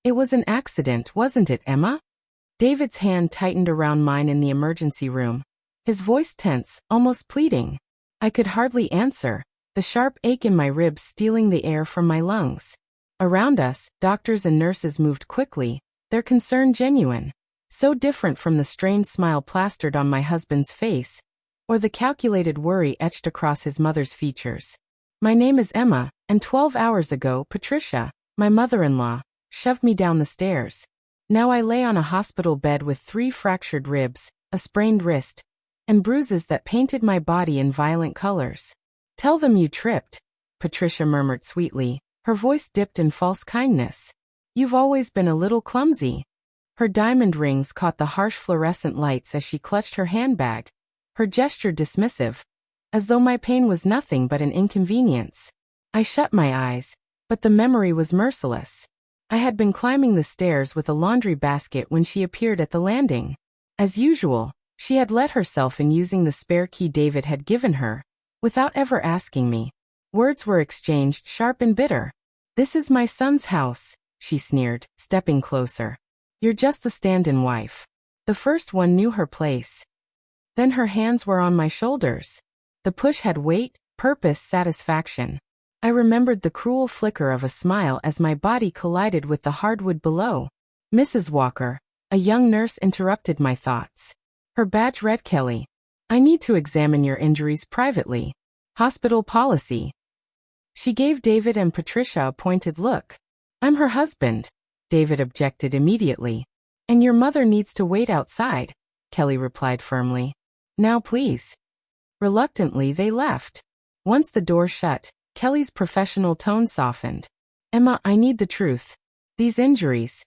It was an accident, wasn't it, Emma? David's hand tightened around mine in the emergency room. His voice tense, almost pleading. I could hardly answer, the sharp ache in my ribs stealing the air from my lungs. Around us, doctors and nurses moved quickly, their concern genuine. So different from the strained smile plastered on my husband's face, or the calculated worry etched across his mother's features. My name is Emma, and 12 hours ago, Patricia, my mother-in-law, shoved me down the stairs. Now I lay on a hospital bed with 3 fractured ribs, a sprained wrist, and bruises that painted my body in violent colors. Tell them you tripped, Patricia murmured sweetly, her voice dipped in false kindness. You've always been a little clumsy. Her diamond rings caught the harsh fluorescent lights as she clutched her handbag, her gesture dismissive, as though my pain was nothing but an inconvenience. I shut my eyes, but the memory was merciless. I had been climbing the stairs with a laundry basket when she appeared at the landing. As usual, she had let herself in using the spare key David had given her, without ever asking me. Words were exchanged sharp and bitter. This is my son's house, she sneered, stepping closer. You're just the stand-in wife. The first one knew her place. Then her hands were on my shoulders. The push had weight, purpose, satisfaction. I remembered the cruel flicker of a smile as my body collided with the hardwood below. Mrs. Walker, a young nurse, interrupted my thoughts. Her badge read Kelly. I need to examine your injuries privately. Hospital policy. She gave David and Patricia a pointed look. I'm her husband, David objected immediately. And your mother needs to wait outside, Kelly replied firmly. Now please. Reluctantly they left. Once the door shut, Kelly's professional tone softened. Emma, I need the truth. These injuries.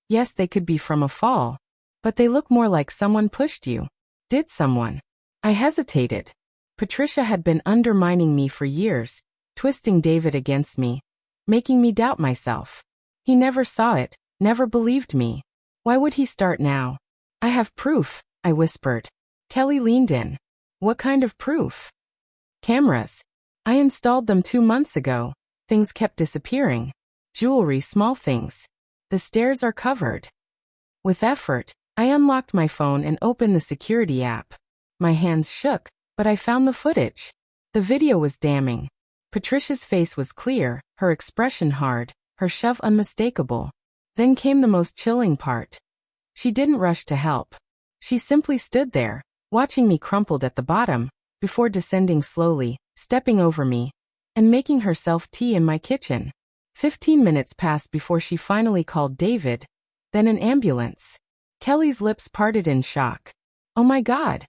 Yes, they could be from a fall. But they look more like someone pushed you. Did someone? I hesitated. Patricia had been undermining me for years, twisting David against me, making me doubt myself. He never saw it, never believed me. Why would he start now? I have proof, I whispered. Kelly leaned in. What kind of proof? Cameras. I installed them 2 months ago. Things kept disappearing. Jewelry, small things. The stairs are covered. With effort, I unlocked my phone and opened the security app. My hands shook, but I found the footage. The video was damning. Patricia's face was clear, her expression hard, her shove unmistakable. Then came the most chilling part. She didn't rush to help. She simply stood there, watching me crumpled at the bottom, before descending slowly, stepping over me, and making herself tea in my kitchen. 15 minutes passed before she finally called David, then an ambulance. Kelly's lips parted in shock. Oh my God.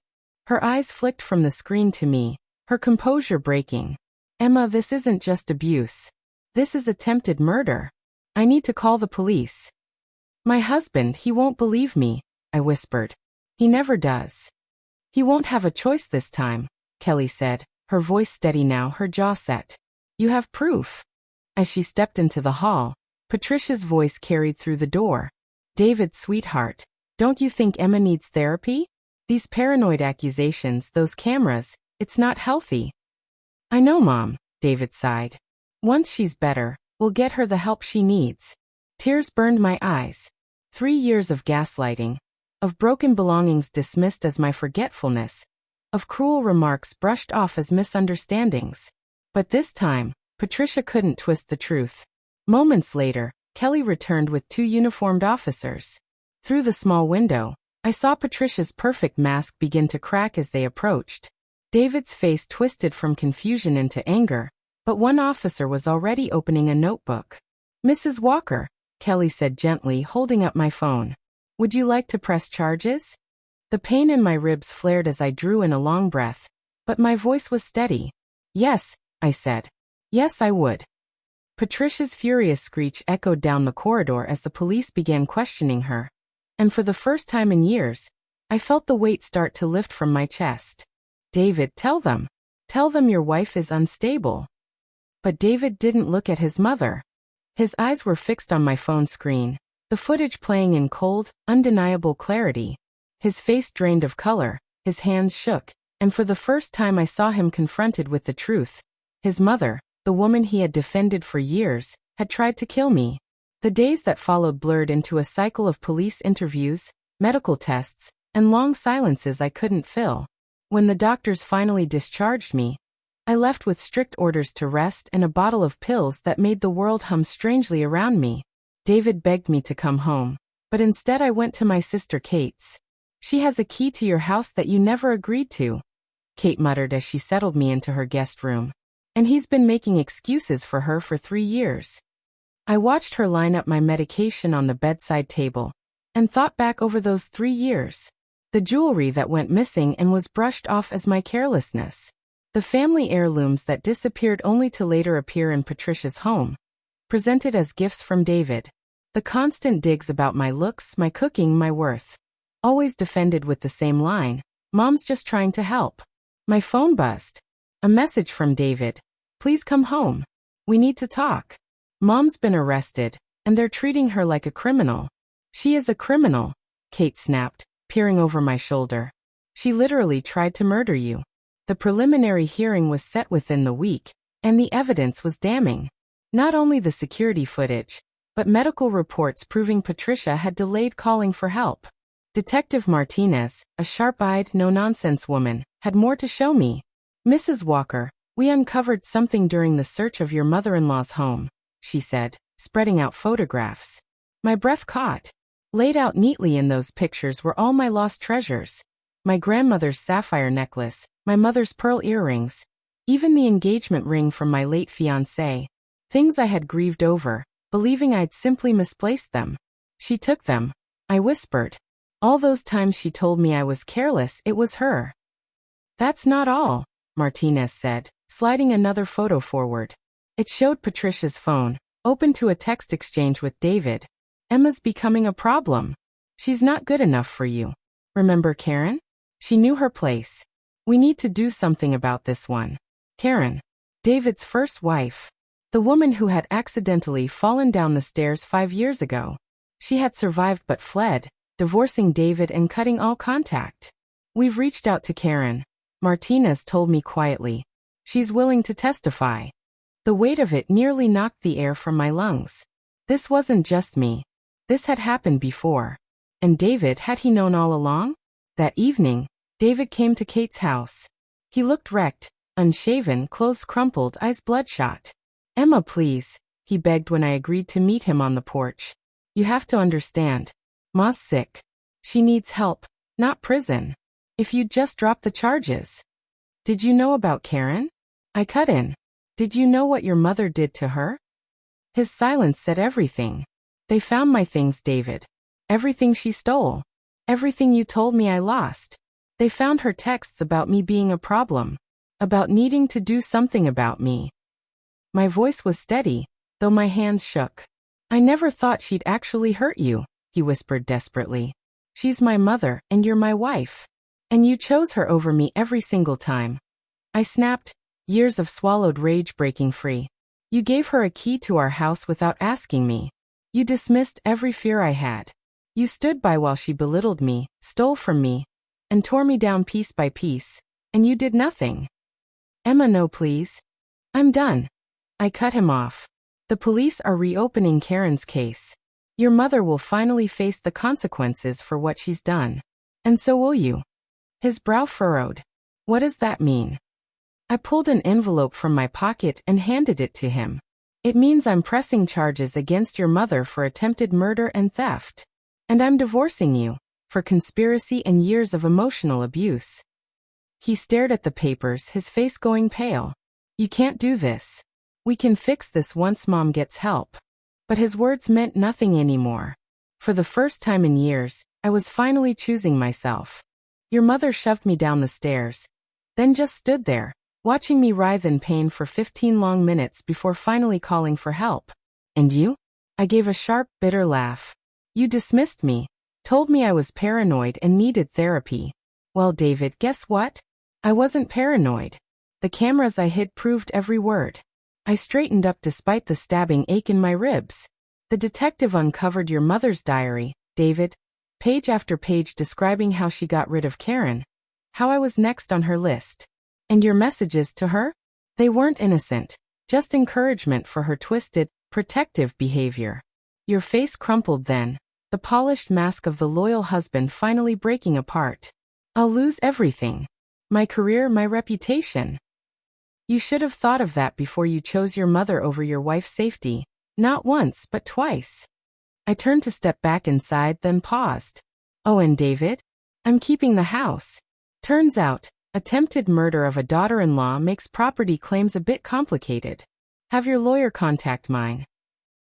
Her eyes flicked from the screen to me, her composure breaking. Emma, this isn't just abuse. This is attempted murder. I need to call the police. My husband, he won't believe me, I whispered. He never does. He won't have a choice this time, Kelly said, her voice steady now, her jaw set. You have proof. As she stepped into the hall, Patricia's voice carried through the door. David, sweetheart, don't you think Emma needs therapy? These paranoid accusations, those cameras, it's not healthy. I know, Mom, David sighed. Once she's better, we'll get her the help she needs. Tears burned my eyes. 3 years of gaslighting, of broken belongings dismissed as my forgetfulness, of cruel remarks brushed off as misunderstandings. But this time, Patricia couldn't twist the truth. Moments later, Kelly returned with 2 uniformed officers. Through the small window, I saw Patricia's perfect mask begin to crack as they approached. David's face twisted from confusion into anger, but one officer was already opening a notebook. Mrs. Walker, Kelly said gently, holding up my phone. Would you like to press charges? The pain in my ribs flared as I drew in a long breath, but my voice was steady. Yes, I said. Yes, I would. Patricia's furious screech echoed down the corridor as the police began questioning her. And for the first time in years, I felt the weight start to lift from my chest. David, tell them. Tell them your wife is unstable. But David didn't look at his mother. His eyes were fixed on my phone screen, the footage playing in cold, undeniable clarity. His face drained of color, his hands shook, and for the first time I saw him confronted with the truth. His mother, the woman he had defended for years, had tried to kill me. The days that followed blurred into a cycle of police interviews, medical tests, and long silences I couldn't fill. When the doctors finally discharged me, I left with strict orders to rest and a bottle of pills that made the world hum strangely around me. David begged me to come home, but instead I went to my sister Kate's. She has a key to your house that you never agreed to, Kate muttered as she settled me into her guest room. And he's been making excuses for her for 3 years. I watched her line up my medication on the bedside table and thought back over those 3 years. The jewelry that went missing and was brushed off as my carelessness. The family heirlooms that disappeared only to later appear in Patricia's home, presented as gifts from David. The constant digs about my looks, my cooking, my worth. Always defended with the same line, "Mom's just trying to help." My phone buzzed. A message from David. "Please come home. We need to talk. Mom's been arrested, and they're treating her like a criminal." "She is a criminal," Kate snapped, peering over my shoulder. "She literally tried to murder you." The preliminary hearing was set within the week, and the evidence was damning. Not only the security footage, but medical reports proving Patricia had delayed calling for help. Detective Martinez, a sharp-eyed, no-nonsense woman, had more to show me. "Mrs. Walker, we uncovered something during the search of your mother-in-law's home," she said, spreading out photographs. My breath caught. Laid out neatly in those pictures were all my lost treasures. My grandmother's sapphire necklace, my mother's pearl earrings, even the engagement ring from my late fiancé. Things I had grieved over, believing I'd simply misplaced them. "She took them," I whispered. "All those times she told me I was careless, it was her." "That's not all," Martinez said, sliding another photo forward. It showed Patricia's phone, open to a text exchange with David. "Emma's becoming a problem. She's not good enough for you. Remember Karen? She knew her place. We need to do something about this one." Karen, David's first wife. The woman who had accidentally fallen down the stairs 5 years ago. She had survived but fled, divorcing David and cutting all contact. "We've reached out to Karen," Martinez told me quietly. "She's willing to testify." The weight of it nearly knocked the air from my lungs. This wasn't just me. This had happened before. And David, had he known all along? That evening, David came to Kate's house. He looked wrecked, unshaven, clothes crumpled, eyes bloodshot. "Emma, please," he begged when I agreed to meet him on the porch. "You have to understand. Ma's sick. She needs help, not prison. If you'd just drop the charges." "Did you know about Karen?" I cut in. "Did you know what your mother did to her?" His silence said everything. "They found my things, David. Everything she stole. Everything you told me I lost. They found her texts about me being a problem. About needing to do something about me." My voice was steady, though my hands shook. "I never thought she'd actually hurt you," he whispered desperately. "She's my mother, and you're my wife. And you chose her over me every single time." I snapped, years of swallowed rage breaking free. "You gave her a key to our house without asking me. You dismissed every fear I had. You stood by while she belittled me, stole from me, and tore me down piece by piece, and you did nothing." "Emma, no please. I'm done." I cut him off. "The police are reopening Karen's case. Your mother will finally face the consequences for what she's done. And so will you." His brow furrowed. "What does that mean?" I pulled an envelope from my pocket and handed it to him. "It means I'm pressing charges against your mother for attempted murder and theft. And I'm divorcing you, for conspiracy and years of emotional abuse." He stared at the papers, his face going pale. "You can't do this. We can fix this once Mom gets help." But his words meant nothing anymore. For the first time in years, I was finally choosing myself. Your mother shoved me down the stairs, then just stood there, watching me writhe in pain for 15 long minutes before finally calling for help. "And you?" I gave a sharp, bitter laugh. "You dismissed me, told me I was paranoid and needed therapy. Well, David, guess what? I wasn't paranoid. The cameras I hid proved every word." I straightened up despite the stabbing ache in my ribs. "The detective uncovered your mother's diary, David. Page after page describing how she got rid of Karen. How I was next on her list. And your messages to her? They weren't innocent. Just encouragement for her twisted, protective behavior. Your face crumpled then, the polished mask of the loyal husband finally breaking apart. I'll lose everything. My career, my reputation. You should have thought of that before you chose your mother over your wife's safety. Not once, but twice. I turned to step back inside, then paused. Oh, and David? I'm keeping the house. Turns out, attempted murder of a daughter-in-law makes property claims a bit complicated. Have your lawyer contact mine.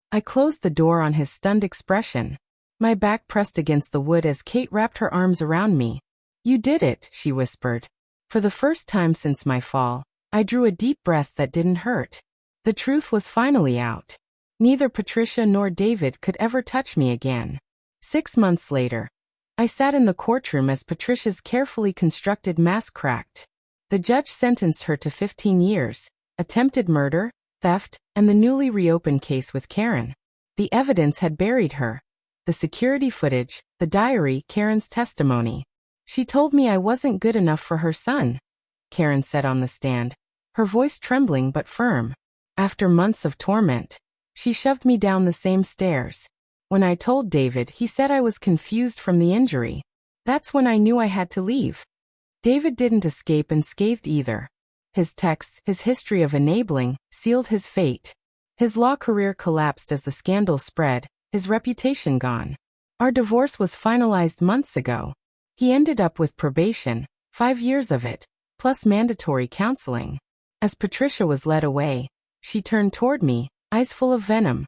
I closed the door on his stunned expression. My back pressed against the wood as Kate wrapped her arms around me. You did it, she whispered. For the first time since my fall, I drew a deep breath that didn't hurt. The truth was finally out. Neither Patricia nor David could ever touch me again. 6 months later, I sat in the courtroom as Patricia's carefully constructed mask cracked. The judge sentenced her to 15 years, attempted murder, theft, and the newly reopened case with Karen. The evidence had buried her. The security footage, the diary, Karen's testimony. She told me I wasn't good enough for her son, Karen said on the stand, her voice trembling but firm. After months of torment, she shoved me down the same stairs. When I told David, he said I was confused from the injury. That's when I knew I had to leave. David didn't escape unscathed either. His texts, his history of enabling, sealed his fate. His law career collapsed as the scandal spread, his reputation gone. Our divorce was finalized months ago. He ended up with probation, 5 years of it, plus mandatory counseling. As Patricia was led away, she turned toward me, eyes full of venom.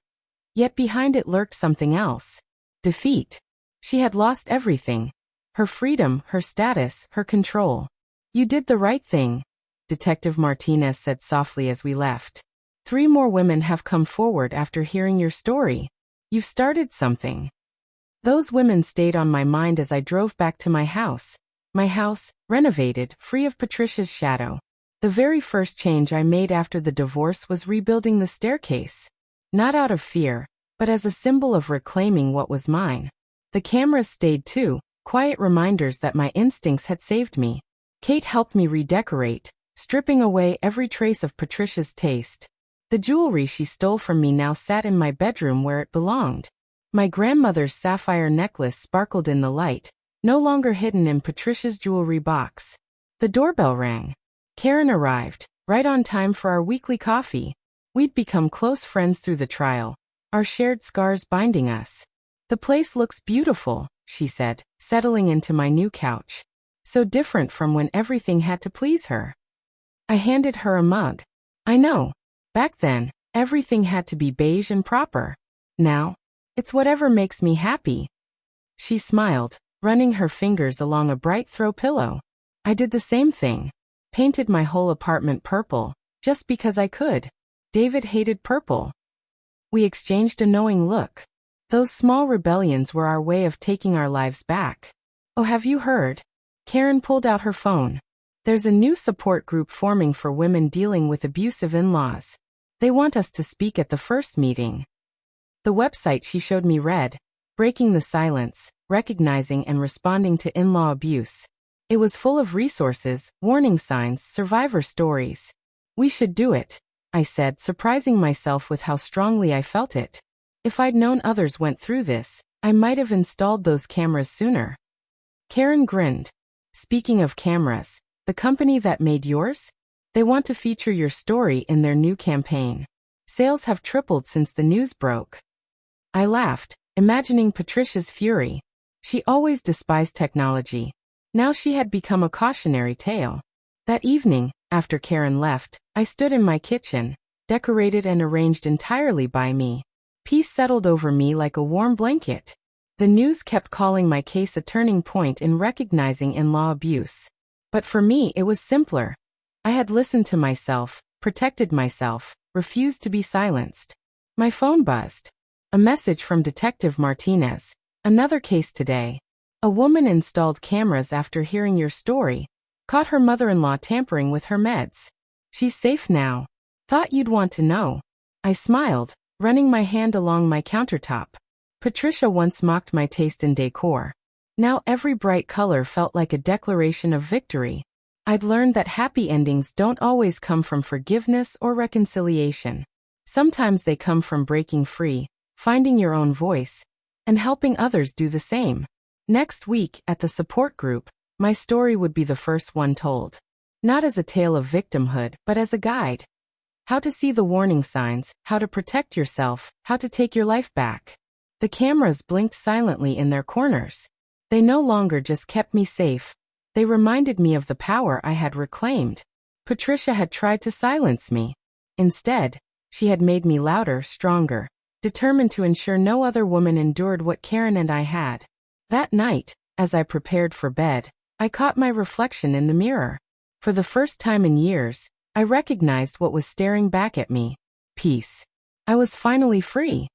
Yet behind it lurked something else. Defeat. She had lost everything. Her freedom, her status, her control. You did the right thing, Detective Martinez said softly as we left. 3 more women have come forward after hearing your story. You've started something. Those women stayed on my mind as I drove back to my house. My house, renovated, free of Patricia's shadow. The very first change I made after the divorce was rebuilding the staircase. Not out of fear, but as a symbol of reclaiming what was mine. The cameras stayed too, quiet reminders that my instincts had saved me. Kate helped me redecorate, stripping away every trace of Patricia's taste. The jewelry she stole from me now sat in my bedroom where it belonged. My grandmother's sapphire necklace sparkled in the light, no longer hidden in Patricia's jewelry box. The doorbell rang. Karen arrived, right on time for our weekly coffee. We'd become close friends through the trial, our shared scars binding us. The place looks beautiful, she said, settling into my new couch. So different from when everything had to please her. I handed her a mug. I know. Back then, everything had to be beige and proper. Now, it's whatever makes me happy. She smiled, running her fingers along a bright throw pillow. I did the same thing. Painted my whole apartment purple, just because I could. David hated purple. We exchanged a knowing look. Those small rebellions were our way of taking our lives back. Oh, have you heard? Karen pulled out her phone. There's a new support group forming for women dealing with abusive in-laws. They want us to speak at the first meeting. The website she showed me read, Breaking the Silence, Recognizing and Responding to In-Law Abuse. It was full of resources, warning signs, survivor stories. We should do it, I said, surprising myself with how strongly I felt it. If I'd known others went through this, I might have installed those cameras sooner. Karen grinned. Speaking of cameras, the company that made yours? They want to feature your story in their new campaign. Sales have tripled since the news broke. I laughed, imagining Patricia's fury. She always despised technology. Now she had become a cautionary tale. That evening, after Karen left, I stood in my kitchen, decorated and arranged entirely by me. Peace settled over me like a warm blanket. The news kept calling my case a turning point in recognizing in-law abuse. But for me it was simpler. I had listened to myself, protected myself, refused to be silenced. My phone buzzed. A message from Detective Martinez. Another case today. A woman installed cameras after hearing your story. Caught her mother-in-law tampering with her meds. She's safe now. Thought you'd want to know. I smiled, running my hand along my countertop. Patricia once mocked my taste in decor. Now every bright color felt like a declaration of victory. I'd learned that happy endings don't always come from forgiveness or reconciliation. Sometimes they come from breaking free, finding your own voice, and helping others do the same. Next week, at the support group, my story would be the first one told. Not as a tale of victimhood, but as a guide. How to see the warning signs, how to protect yourself, how to take your life back. The cameras blinked silently in their corners. They no longer just kept me safe. They reminded me of the power I had reclaimed. Patricia had tried to silence me. Instead, she had made me louder, stronger, determined to ensure no other woman endured what Karen and I had. That night, as I prepared for bed, I caught my reflection in the mirror. For the first time in years, I recognized what was staring back at me. Peace. I was finally free.